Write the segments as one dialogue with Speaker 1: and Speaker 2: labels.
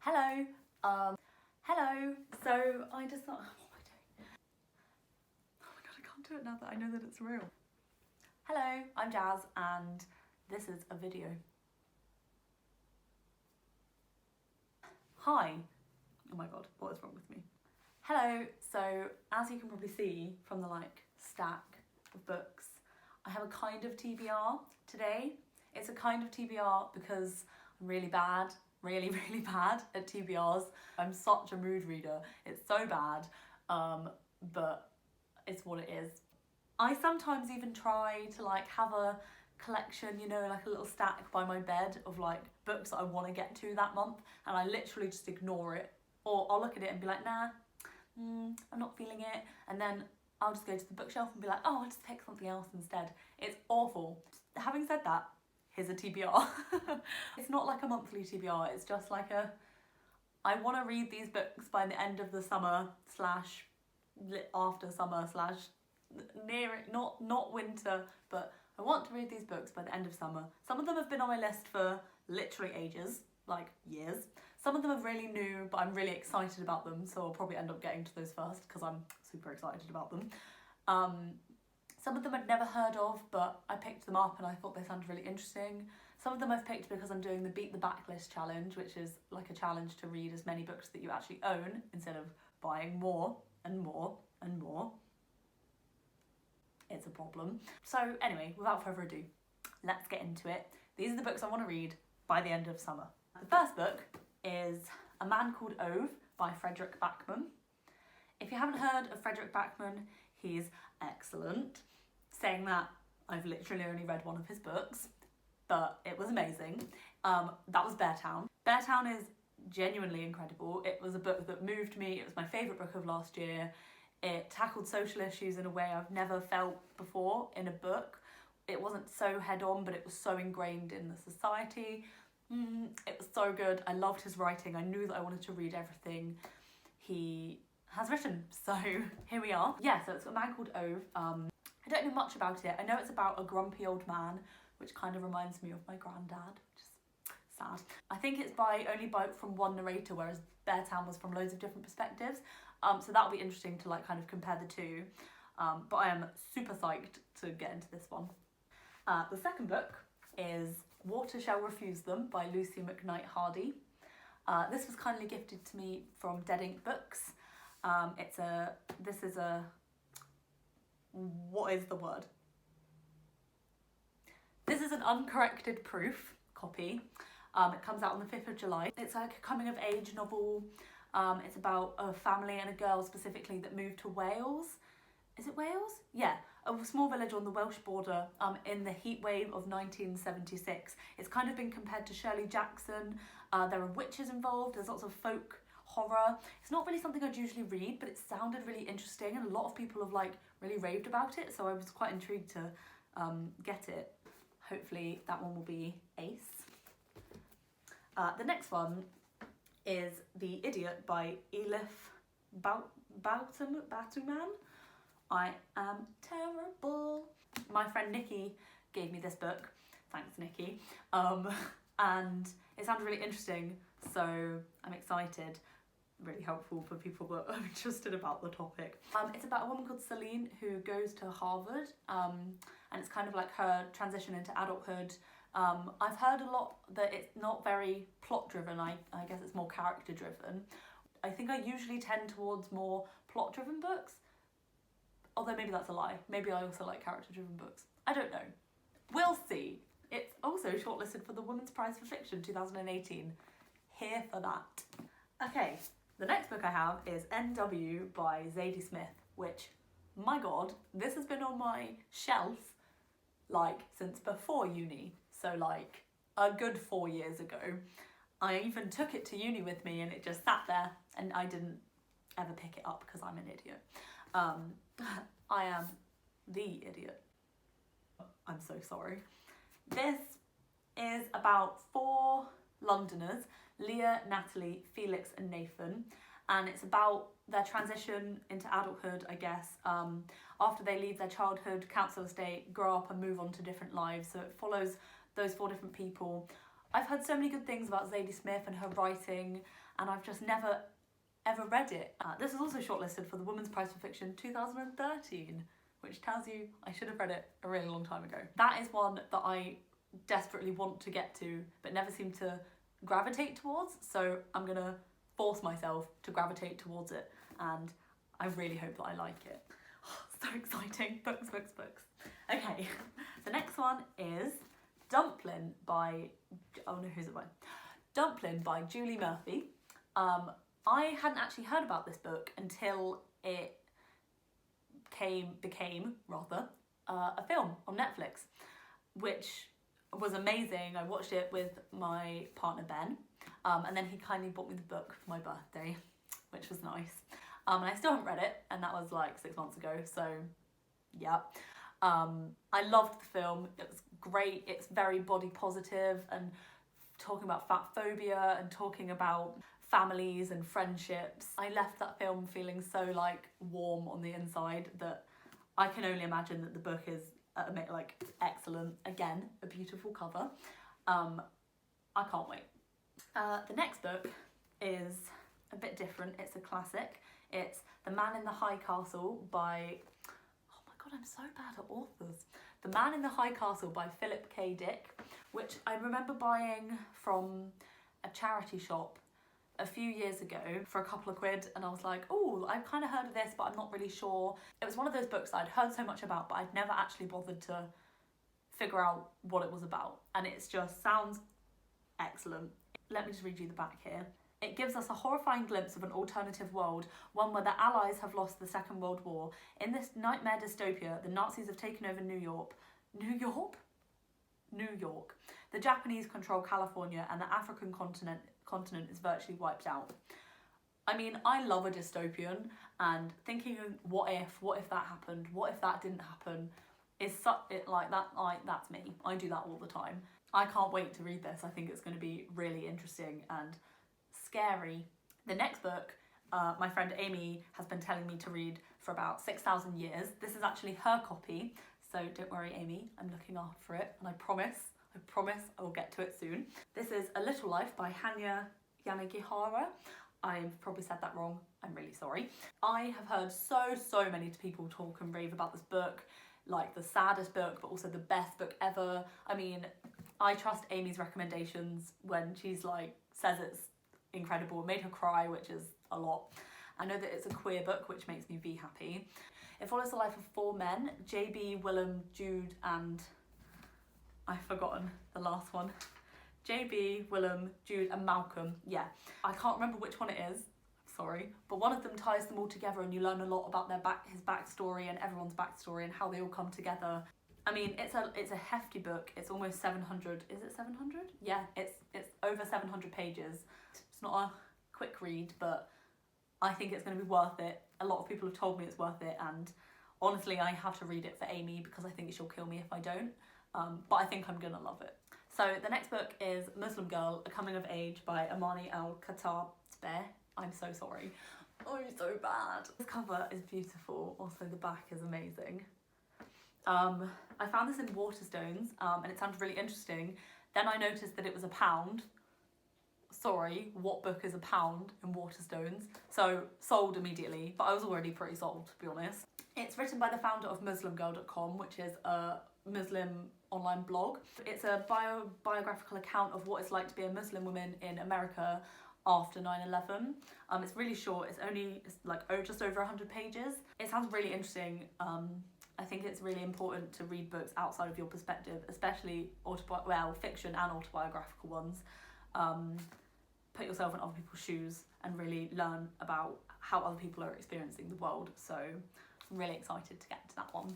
Speaker 1: Hello. Hello. So I just thought, what am I doing? Oh my god, I can't do it now that I know that it's real. Hello, I'm Jazz and this is a video. Hi. Oh my god, what is wrong with me? Hello. So as you can probably see from the stack of books, I have a kind of TBR today. It's a kind of TBR because I'm really bad. Really bad at TBRs. I'm such a mood reader. It's so bad, but it's what it is. I sometimes even try to have a collection, you know, like a little stack by my bed of books that I want to get to that month, and I literally just ignore it. Or I'll look at it and be like, nah, I'm not feeling it, and then I'll just go to the bookshelf and be like, oh, I'll just pick something else instead. It's awful. Having said that, here's a TBR. It's not like a monthly TBR, it's just I want to read these books by the end of the summer / after summer / near it, not winter, but I want to read these books by the end of summer. Some of them have been on my list for literally ages, years. Some of them are really new, but I'm really excited about them, so I'll probably end up getting to those first because I'm super excited about them. Some of them I'd never heard of, but I picked them up and I thought they sounded really interesting. Some of them I've picked because I'm doing the Beat the Backlist challenge, which is like a challenge to read as many books that you actually own instead of buying more and more and more. It's a problem. So anyway, without further ado, let's get into it. These are the books I want to read by the end of summer. The first book is A Man Called Ove by Fredrik Backman. If you haven't heard of Fredrik Backman, he's excellent. Saying that, I've literally only read one of his books, but it was amazing. That was Beartown. Beartown is genuinely incredible. It was a book that moved me. It was my favourite book of last year. It tackled social issues in a way I've never felt before in a book. It wasn't so head-on, but it was so ingrained in the society. It was so good. I loved his writing. I knew that I wanted to read everything he has written. So here we are. Yeah, so it's A Man Called Ove. I don't know much about it. I know it's about a grumpy old man, which kind of reminds me of my granddad, which is sad. I think it's only from one narrator, whereas Beartown was from loads of different perspectives. So that'll be interesting to kind of compare the two. But I am super psyched to get into this one. The second book is Water Shall Refuse Them by Lucy McKnight Hardy. This was kindly gifted to me from Dead Ink Books. What is the word? This is an uncorrected proof copy. It comes out on the 5th of July. It's like a coming of age novel. It's about a family and a girl specifically that moved to Wales. Is it Wales? Yeah, a small village on the Welsh border in the heat wave of 1976. It's kind of been compared to Shirley Jackson. There are witches involved. There's lots of folk horror. It's not really something I'd usually read, but it sounded really interesting and a lot of people have really raved about it, so I was quite intrigued to get it. Hopefully that one will be ace. The next one is The Idiot by Elif Batuman. I am terrible. My friend Nikki gave me this book. Thanks, Nikki. And it sounded really interesting, so I'm excited. Really helpful for people that are interested about the topic. It's about a woman called Celine who goes to Harvard, and it's kind of like her transition into adulthood. I've heard a lot that it's not very plot driven. I guess it's more character driven. I think I usually tend towards more plot driven books, although maybe that's a lie. Maybe I also like character driven books. I don't know. We'll see. It's also shortlisted for the Women's Prize for Fiction 2018. Here for that. Okay. The next book I have is N.W. by Zadie Smith, which, my god, this has been on my shelf since before uni, so a good 4 years ago. I even took it to uni with me and it just sat there and I didn't ever pick it up because I'm an idiot. I am the idiot. I'm so sorry. This is about 4 Londoners, Leah, Natalie, Felix and Nathan, and it's about their transition into adulthood, I guess, after they leave their childhood council estate, grow up and move on to different lives. So it follows those 4 different people I've heard so many good things about Zadie Smith and her writing, and I've just never ever read it. This is also shortlisted for the Women's Prize for Fiction 2013, which tells you I should have read it a really long time ago. That is one that I desperately want to get to, but never seem to gravitate towards, so I'm gonna force myself to gravitate towards it, and I really hope that I like it. So exciting. Books, books, books. Okay, the next one is Dumpling by, oh no, who's it by? Dumpling by Julie Murphy. I hadn't actually heard about this book until it became a film on Netflix, which was amazing. I watched it with my partner Ben, and then he kindly bought me the book for my birthday, which was nice. And I still haven't read it, and that was like 6 months ago, so yeah. I loved the film. It was great. It's very body positive and talking about fat phobia and talking about families and friendships. I left that film feeling so like warm on the inside that I can only imagine that the book is like excellent. Again, a beautiful cover. I can't wait. The next book is a bit different. It's a classic. It's The Man in the High Castle by, oh my god, I'm so bad at authors. The Man in the High Castle by Philip K. Dick, which I remember buying from a charity shop a few years ago for a couple of quid, and I was like, oh, I've kind of heard of this, but I'm not really sure. It was one of those books that I'd heard so much about, but I'd never actually bothered to figure out what it was about, and it just sounds excellent. Let me just read you the back here. It gives us a horrifying glimpse of an alternative world, one where the Allies have lost the Second World War. In this nightmare dystopia, the Nazis have taken over New York. New York. The Japanese control California, and the African continent is virtually wiped out. I mean, I love a dystopian, and thinking what if that happened, what if that didn't happen, is that's me. I do that all the time. I can't wait to read this. I think it's going to be really interesting and scary. The next book, my friend Amy has been telling me to read for about 6,000 years. This is actually her copy, so don't worry, Amy, I'm looking after it, and I promise I will get to it soon. This is A Little Life by Hanya Yanagihara. I've probably said that wrong, I'm really sorry. I have heard so many people talk and rave about this book, like the saddest book, but also the best book ever. I mean, I trust Amy's recommendations when she's like, says it's incredible. It made her cry, which is a lot. I know that it's a queer book, which makes me be happy. It follows the life of 4 men, JB, Willem, Jude, and I've forgotten the last one. JB, Willem, Jude, and Malcolm. Yeah, I can't remember which one it is, sorry, but one of them ties them all together, and you learn a lot about his backstory and everyone's backstory and how they all come together. I mean, it's a hefty book. It's almost 700. Is it 700? Yeah, it's over 700 pages. It's not a quick read, but I think it's going to be worth it. A lot of people have told me it's worth it, and honestly, I have to read it for Amy because I think she'll kill me if I don't. But I think I'm going to love it. So the next book is Muslim Girl, A Coming of Age by Amani Al-Khattab. I'm so sorry. Oh, you're so bad. This cover is beautiful. Also, the back is amazing. I found this in Waterstones, and it sounded really interesting. Then I noticed that it was £1. Sorry, what book is £1 in Waterstones? So sold immediately, but I was already pretty sold, to be honest. It's written by the founder of MuslimGirl.com, which is a Muslim online blog. It's a biographical account of what it's like to be a Muslim woman in America after 9/11. It's really short. It's just over 100 pages. It sounds really interesting. I think it's really important to read books outside of your perspective, especially fiction and autobiographical ones. Put yourself in other people's shoes and really learn about how other people are experiencing the world. So I'm really excited to get to that one.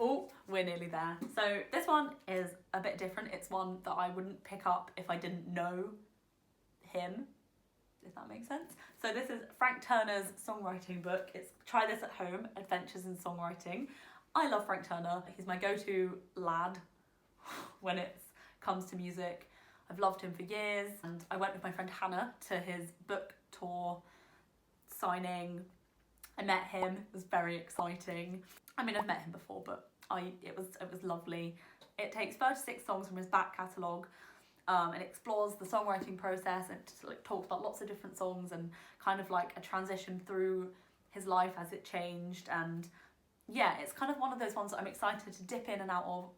Speaker 1: Oh, we're nearly there. So this one is a bit different. It's one that I wouldn't pick up if I didn't know him, if that makes sense. So this is Frank Turner's songwriting book. It's Try This at Home, Adventures in Songwriting. I love Frank Turner. He's my go-to lad when it comes to music. I've loved him for years, and I went with my friend Hannah to his book tour signing. I met him. It was very exciting. I mean, I've met him before, but it was lovely. It takes 36 songs from his back catalogue, and explores the songwriting process, and like talks about lots of different songs and kind of like a transition through his life as it changed. And yeah, it's kind of one of those ones that I'm excited to dip in and out of,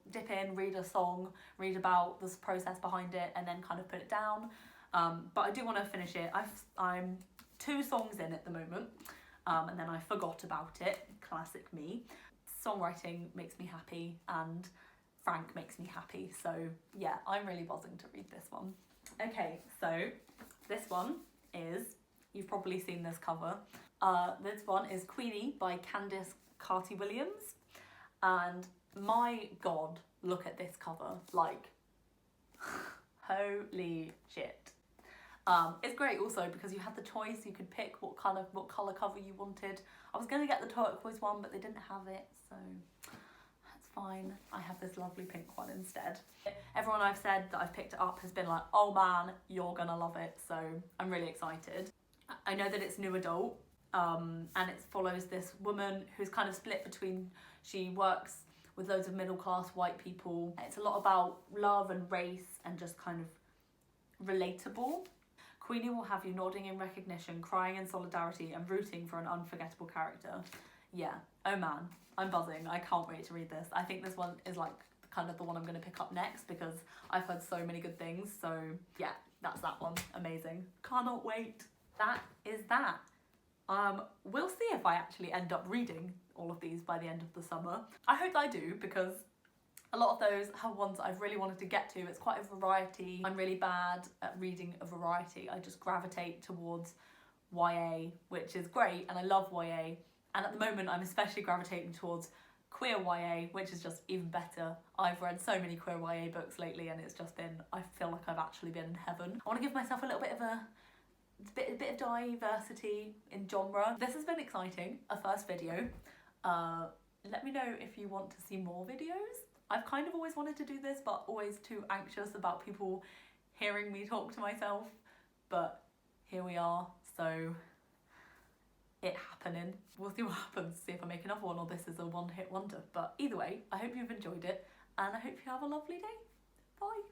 Speaker 1: read a song, read about this process behind it, and then kind of put it down. But I do want to finish it. I'm 2 songs in at the moment, and then I forgot about it. Classic me. Songwriting makes me happy, and Frank makes me happy. So yeah, I'm really buzzing to read this one. Okay, so this one is, you've probably seen this cover. This one is Queenie by Candice Carty-Williams, and my god, look at this cover, like holy shit. It's great also because you had the choice, you could pick what colour cover you wanted. I was going to get the turquoise one, but they didn't have it, so that's fine. I have this lovely pink one instead. Everyone I've said that I've picked it up has been like, oh man, you're gonna love it, so I'm really excited. I know that it's new adult, and it follows this woman who's kind of split between, she works with loads of middle class white people. It's a lot about love and race and just kind of relatable. Queenie will have you nodding in recognition, crying in solidarity, and rooting for an unforgettable character. Yeah, oh man, I'm buzzing. I can't wait to read this. I think this one is like kind of the one I'm going to pick up next because I've heard so many good things. So yeah, that's that one. Amazing. Cannot wait. That is that. We'll see if I actually end up reading all of these by the end of the summer. I hope I do, because a lot of those are ones that I've really wanted to get to. It's quite a variety. I'm really bad at reading a variety. I just gravitate towards YA, which is great, and I love YA. And at the moment, I'm especially gravitating towards queer YA, which is just even better. I've read so many queer YA books lately, and it's just been, I feel like I've actually been in heaven. I want to give myself a little bit of a bit of diversity in genre. This has been exciting, a first video. Let me know if you want to see more videos. I've kind of always wanted to do this, but always too anxious about people hearing me talk to myself. But here we are, so it happening. We'll see what happens, see if I make another one or this is a one-hit wonder. But either way, I hope you've enjoyed it, and I hope you have a lovely day. Bye.